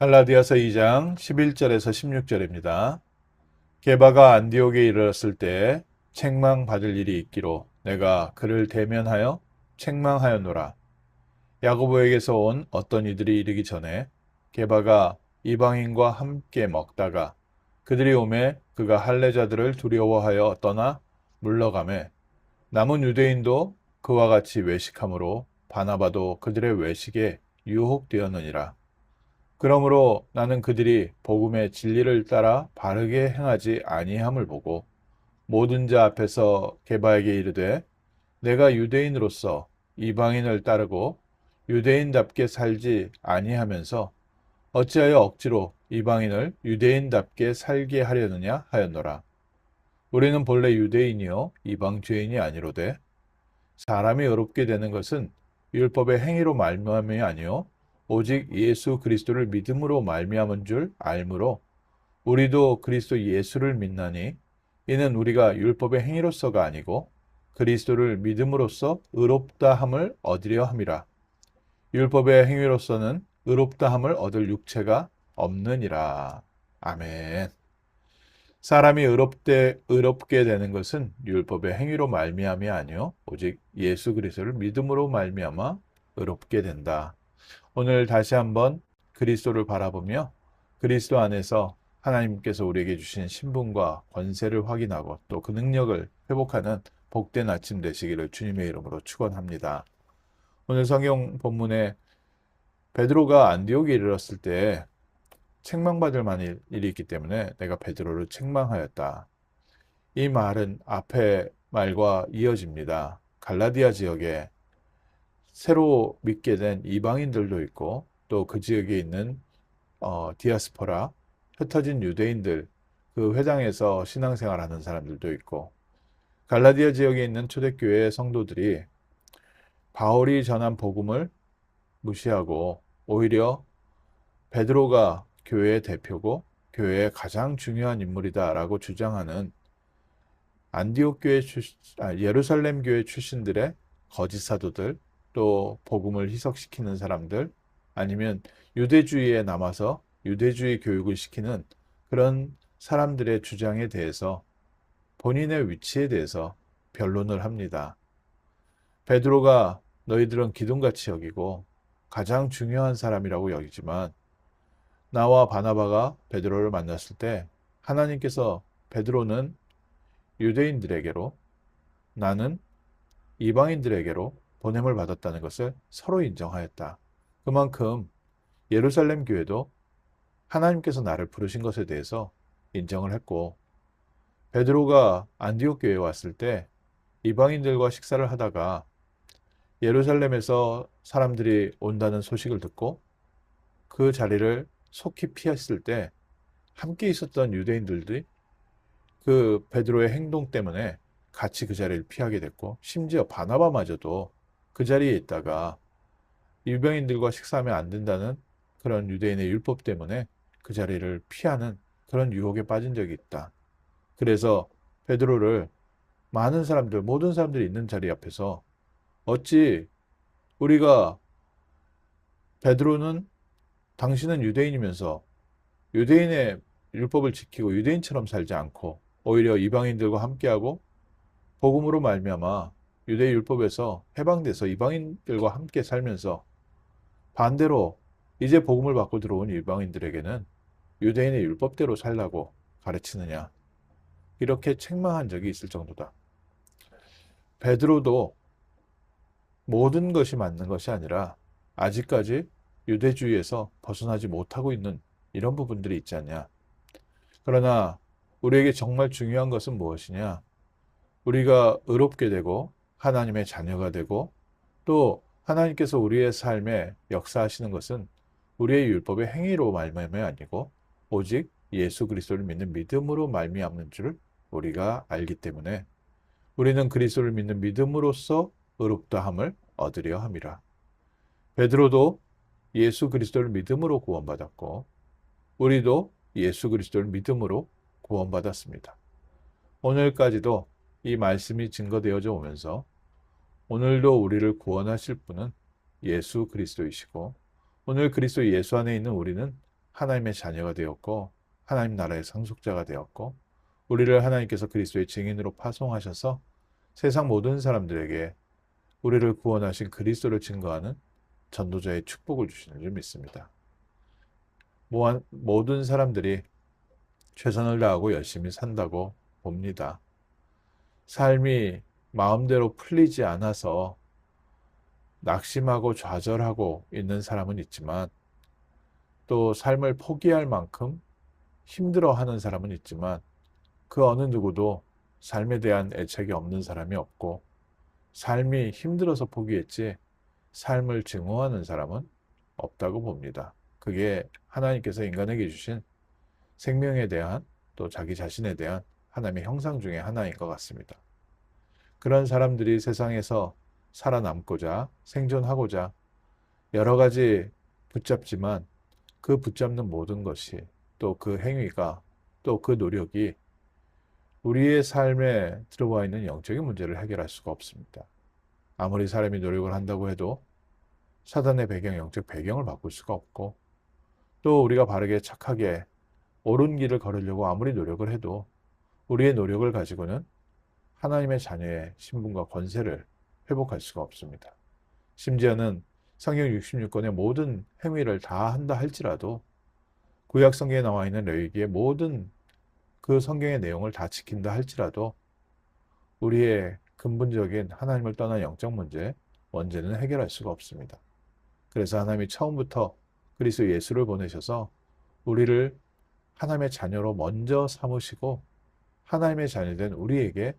갈라디아서 2장 11절에서 16절입니다. 게바가 안디옥에 이르렀을 때 책망받을 일이 있기로 내가 그를 대면하여 책망하였노라. 야고보에게서 온 어떤 이들이 이르기 전에 게바가 이방인과 함께 먹다가 그들이 오매 그가 할례자들을 두려워하여 떠나 물러가매 남은 유대인도 그와 같이 외식함으로 바나바도 그들의 외식에 유혹되었느니라. 그러므로 나는 그들이 복음의 진리를 따라 바르게 행하지 아니함을 보고 모든 자 앞에서 게바에게 이르되 내가 유대인으로서 이방인을 따르고 유대인답게 살지 아니하면서 어찌하여 억지로 이방인을 유대인답게 살게 하려느냐 하였노라. 우리는 본래 유대인이요 이방 죄인이 아니로되 사람이 의롭게 되는 것은 율법의 행위로 말미암이 아니요 오직 예수 그리스도를 믿음으로 말미암은 줄 알므로 우리도 그리스도 예수를 믿나니 이는 우리가 율법의 행위로서가 아니고 그리스도를 믿음으로써 의롭다 함을 얻으려 함이라. 율법의 행위로서는 의롭다 함을 얻을 육체가 없느니라. 아멘. 사람이 의롭게 되는 것은 율법의 행위로 말미암이 아니요 오직 예수 그리스도를 믿음으로 말미암아 의롭게 된다. 오늘 다시 한번 그리스도를 바라보며 그리스도 안에서 하나님께서 우리에게 주신 신분과 권세를 확인하고 또 그 능력을 회복하는 복된 아침 되시기를 주님의 이름으로 축원합니다. 오늘 성경 본문에 베드로가 안디옥에 이르렀을 때 책망받을 만한 일이 있기 때문에 내가 베드로를 책망하였다. 이 말은 앞의 말과 이어집니다. 갈라디아 지역에 새로 믿게 된 이방인들도 있고 또 그 지역에 있는 디아스포라, 흩어진 유대인들, 그 회당에서 신앙생활하는 사람들도 있고 갈라디아 지역에 있는 초대교회 성도들이 바울이 전한 복음을 무시하고 오히려 베드로가 교회의 대표고 교회의 가장 중요한 인물이다라고 주장하는 안디옥 교회 예루살렘 교회 출신들의 거짓 사도들, 또 복음을 희석시키는 사람들, 아니면 유대주의에 남아서 유대주의 교육을 시키는 그런 사람들의 주장에 대해서 본인의 위치에 대해서 변론을 합니다. 베드로가 너희들은 기둥같이 여기고 가장 중요한 사람이라고 여기지만 나와 바나바가 베드로를 만났을 때 하나님께서 베드로는 유대인들에게로 나는 이방인들에게로 보냄을 받았다는 것을 서로 인정하였다. 그만큼 예루살렘 교회도 하나님께서 나를 부르신 것에 대해서 인정을 했고 베드로가 안디옥 교회에 왔을 때 이방인들과 식사를 하다가 예루살렘에서 사람들이 온다는 소식을 듣고 그 자리를 속히 피했을 때 함께 있었던 유대인들이 그 베드로의 행동 때문에 같이 그 자리를 피하게 됐고 심지어 바나바마저도 그 자리에 있다가 유병인들과 식사하면 안 된다는 그런 유대인의 율법 때문에 그 자리를 피하는 그런 유혹에 빠진 적이 있다. 그래서 베드로를 많은 사람들, 모든 사람들이 있는 자리 앞에서 어찌 우리가 베드로는 당신은 유대인이면서 유대인의 율법을 지키고 유대인처럼 살지 않고 오히려 이방인들과 함께하고 복음으로 말미암아 유대 율법에서 해방돼서 이방인들과 함께 살면서 반대로 이제 복음을 받고 들어온 이방인들에게는 유대인의 율법대로 살라고 가르치느냐 이렇게 책망한 적이 있을 정도다. 베드로도 모든 것이 맞는 것이 아니라 아직까지 유대주의에서 벗어나지 못하고 있는 이런 부분들이 있지 않냐. 그러나 우리에게 정말 중요한 것은 무엇이냐? 우리가 의롭게 되고 하나님의 자녀가 되고 또 하나님께서 우리의 삶에 역사하시는 것은 우리의 율법의 행위로 말미암이 아니고 오직 예수 그리스도를 믿는 믿음으로 말미암는 줄 우리가 알기 때문에 우리는 그리스도를 믿는 믿음으로써 의롭다함을 얻으려 함이라. 베드로도 예수 그리스도를 믿음으로 구원받았고 우리도 예수 그리스도를 믿음으로 구원받았습니다. 오늘까지도 이 말씀이 증거되어져 오면서 오늘도 우리를 구원하실 분은 예수 그리스도이시고 오늘 그리스도 예수 안에 있는 우리는 하나님의 자녀가 되었고 하나님 나라의 상속자가 되었고 우리를 하나님께서 그리스도의 증인으로 파송하셔서 세상 모든 사람들에게 우리를 구원하신 그리스도를 증거하는 전도자의 축복을 주시는 줄 믿습니다. 모든 사람들이 최선을 다하고 열심히 산다고 봅니다. 삶이 마음대로 풀리지 않아서 낙심하고 좌절하고 있는 사람은 있지만 또 삶을 포기할 만큼 힘들어하는 사람은 있지만 그 어느 누구도 삶에 대한 애착이 없는 사람이 없고 삶이 힘들어서 포기했지 삶을 증오하는 사람은 없다고 봅니다. 그게 하나님께서 인간에게 주신 생명에 대한 또 자기 자신에 대한 하나님의 형상 중에 하나인 것 같습니다. 그런 사람들이 세상에서 살아남고자 생존하고자 여러 가지 붙잡지만 그 붙잡는 모든 것이 또 그 행위가 또 그 노력이 우리의 삶에 들어와 있는 영적인 문제를 해결할 수가 없습니다. 아무리 사람이 노력을 한다고 해도 사단의 배경, 영적 배경을 바꿀 수가 없고 또 우리가 바르게 착하게 옳은 길을 걸으려고 아무리 노력을 해도 우리의 노력을 가지고는 하나님의 자녀의 신분과 권세를 회복할 수가 없습니다. 심지어는 성경 66권의 모든 행위를 다 한다 할지라도 구약 성경에 나와 있는 레위기의 모든 그 성경의 내용을 다 지킨다 할지라도 우리의 근본적인 하나님을 떠난 영적 문제, 원죄는 해결할 수가 없습니다. 그래서 하나님이 처음부터 그리스도 예수를 보내셔서 우리를 하나님의 자녀로 먼저 삼으시고 하나님의 자녀된 우리에게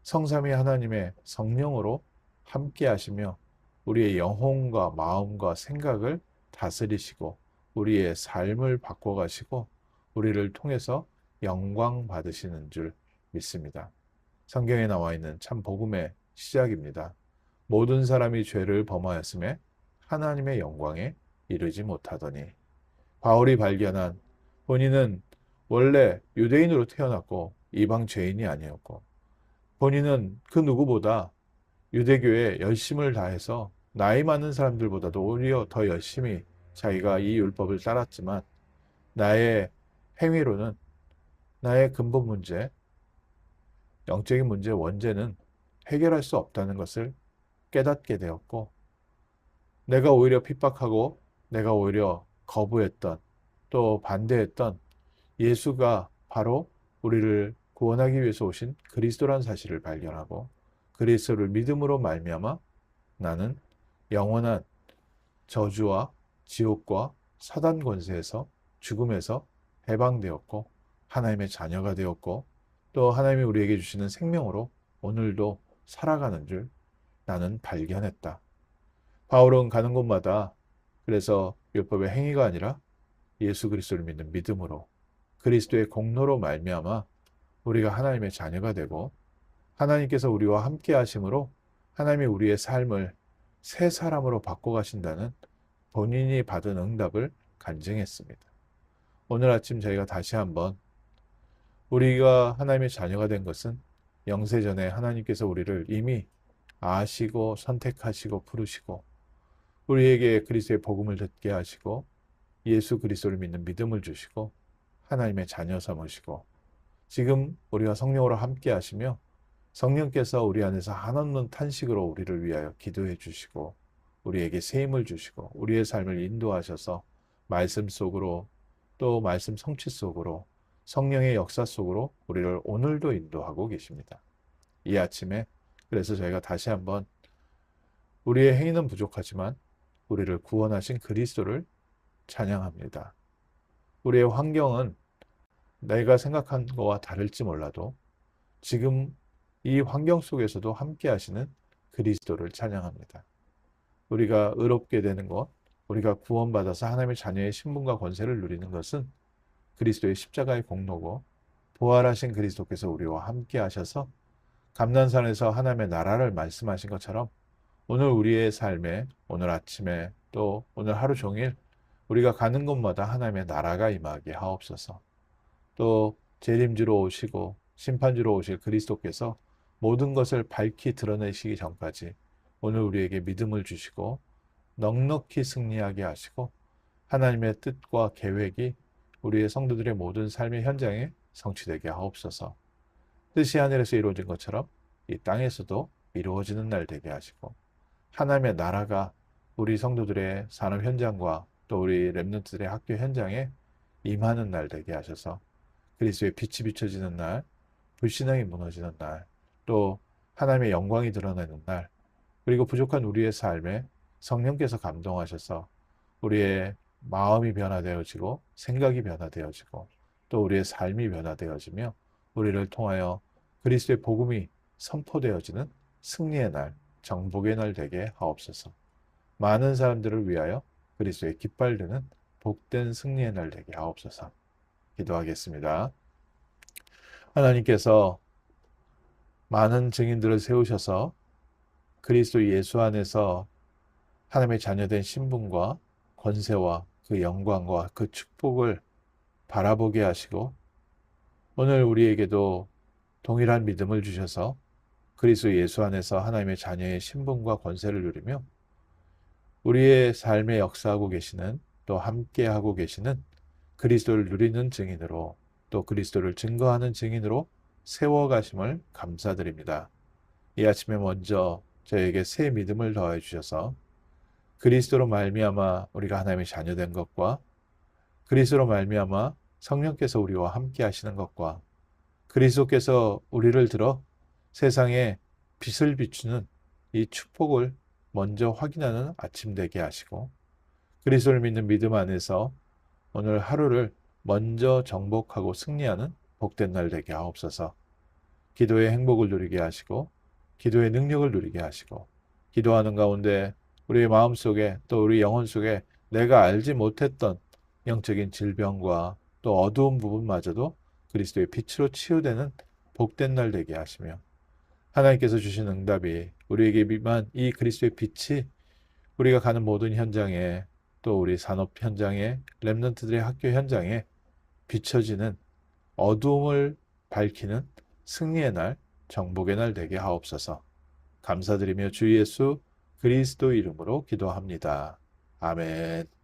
성삼위 하나님의 성령으로 함께 하시며 우리의 영혼과 마음과 생각을 다스리시고 우리의 삶을 바꿔가시고 우리를 통해서 영광 받으시는 줄 믿습니다. 성경에 나와 있는 참 복음의 시작입니다. 모든 사람이 죄를 범하였음에 하나님의 영광에 이르지 못하더니 바울이 발견한 본인은 원래 유대인으로 태어났고 이방 죄인이 아니었고 본인은 그 누구보다 유대교에 열심을 다해서 나이 많은 사람들보다도 오히려 더 열심히 자기가 이 율법을 따랐지만 나의 행위로는 나의 근본 문제, 영적인 문제, 원죄는 해결할 수 없다는 것을 깨닫게 되었고 내가 오히려 핍박하고 내가 오히려 거부했던 또 반대했던 예수가 바로 우리를 구원하기 위해서 오신 그리스도라는 사실을 발견하고 그리스도를 믿음으로 말미암아 나는 영원한 저주와 지옥과 사단 권세에서 죽음에서 해방되었고 하나님의 자녀가 되었고 또 하나님이 우리에게 주시는 생명으로 오늘도 살아가는 줄 나는 발견했다. 바울은 가는 곳마다 그래서 율법의 행위가 아니라 예수 그리스도를 믿는 믿음으로 그리스도의 공로로 말미암아 우리가 하나님의 자녀가 되고 하나님께서 우리와 함께 하심으로 하나님이 우리의 삶을 새 사람으로 바꿔가신다는 본인이 받은 응답을 간증했습니다. 오늘 아침 저희가 다시 한번 우리가 하나님의 자녀가 된 것은 영세전에 하나님께서 우리를 이미 아시고 선택하시고 부르시고 우리에게 그리스도의 복음을 듣게 하시고 예수 그리스도를 믿는 믿음을 주시고 하나님의 자녀 삼으시고 지금 우리와 성령으로 함께 하시며 성령께서 우리 안에서 한없는 탄식으로 우리를 위하여 기도해 주시고 우리에게 새 힘을 주시고 우리의 삶을 인도하셔서 말씀 속으로 또 말씀 성취 속으로 성령의 역사 속으로 우리를 오늘도 인도하고 계십니다. 이 아침에 그래서 저희가 다시 한번 우리의 행위는 부족하지만 우리를 구원하신 그리스도를 찬양합니다. 우리의 환경은 내가 생각한 것과 다를지 몰라도 지금 이 환경 속에서도 함께 하시는 그리스도를 찬양합니다. 우리가 의롭게 되는 것, 우리가 구원받아서 하나님의 자녀의 신분과 권세를 누리는 것은 그리스도의 십자가의 공로고 부활하신 그리스도께서 우리와 함께 하셔서 감난산에서 하나님의 나라를 말씀하신 것처럼 오늘 우리의 삶에 오늘 아침에 또 오늘 하루 종일 우리가 가는 곳마다 하나님의 나라가 임하게 하옵소서. 또 재림주로 오시고 심판주로 오실 그리스도께서 모든 것을 밝히 드러내시기 전까지 오늘 우리에게 믿음을 주시고 넉넉히 승리하게 하시고 하나님의 뜻과 계획이 우리의 성도들의 모든 삶의 현장에 성취되게 하옵소서. 뜻이 하늘에서 이루어진 것처럼 이 땅에서도 이루어지는 날 되게 하시고, 하나님의 나라가 우리 성도들의 산업 현장과 또 우리 렘넌트들의 학교 현장에 임하는 날 되게 하셔서, 그리스도의 빛이 비춰지는 날, 불신앙이 무너지는 날, 또 하나님의 영광이 드러나는 날, 그리고 부족한 우리의 삶에 성령께서 감동하셔서 우리의 마음이 변화되어지고 생각이 변화되어지고 또 우리의 삶이 변화되어지며 우리를 통하여 그리스도의 복음이 선포되어지는 승리의 날, 정복의 날 되게 하옵소서. 많은 사람들을 위하여 그리스도의 깃발 드는 복된 승리의 날 되게 하옵소서. 기도하겠습니다. 하나님께서 많은 증인들을 세우셔서 그리스도 예수 안에서 하나님의 자녀된 신분과 권세와 그 영광과 그 축복을 바라보게 하시고, 오늘 우리에게도 동일한 믿음을 주셔서 그리스도 예수 안에서 하나님의 자녀의 신분과 권세를 누리며 우리의 삶에 역사하고 계시는, 또 함께하고 계시는 그리스도를 누리는 증인으로, 또 그리스도를 증거하는 증인으로 세워가심을 감사드립니다. 이 아침에 먼저 저에게 새 믿음을 더해 주셔서 그리스도로 말미암아 우리가 하나님의 자녀된 것과, 그리스도로 말미암아 성령께서 우리와 함께 하시는 것과, 그리스도께서 우리를 들어 세상에 빛을 비추는 이 축복을 먼저 확인하는 아침 되게 하시고, 그리스도를 믿는 믿음 안에서 오늘 하루를 먼저 정복하고 승리하는 복된 날 되게 하옵소서. 기도의 행복을 누리게 하시고 기도의 능력을 누리게 하시고, 기도하는 가운데 우리의 마음속에 또 우리 영혼 속에 내가 알지 못했던 영적인 질병과 또 어두운 부분마저도 그리스도의 빛으로 치유되는 복된 날 되게 하시며, 하나님께서 주신 응답이 우리에게 임한 이 그리스도의 빛이 우리가 가는 모든 현장에, 또 우리 산업 현장에, 렘넌트들의 학교 현장에 비춰지는, 어두움을 밝히는 승리의 날, 정복의 날 되게 하옵소서. 감사드리며 주 예수 그리스도 이름으로 기도합니다. 아멘.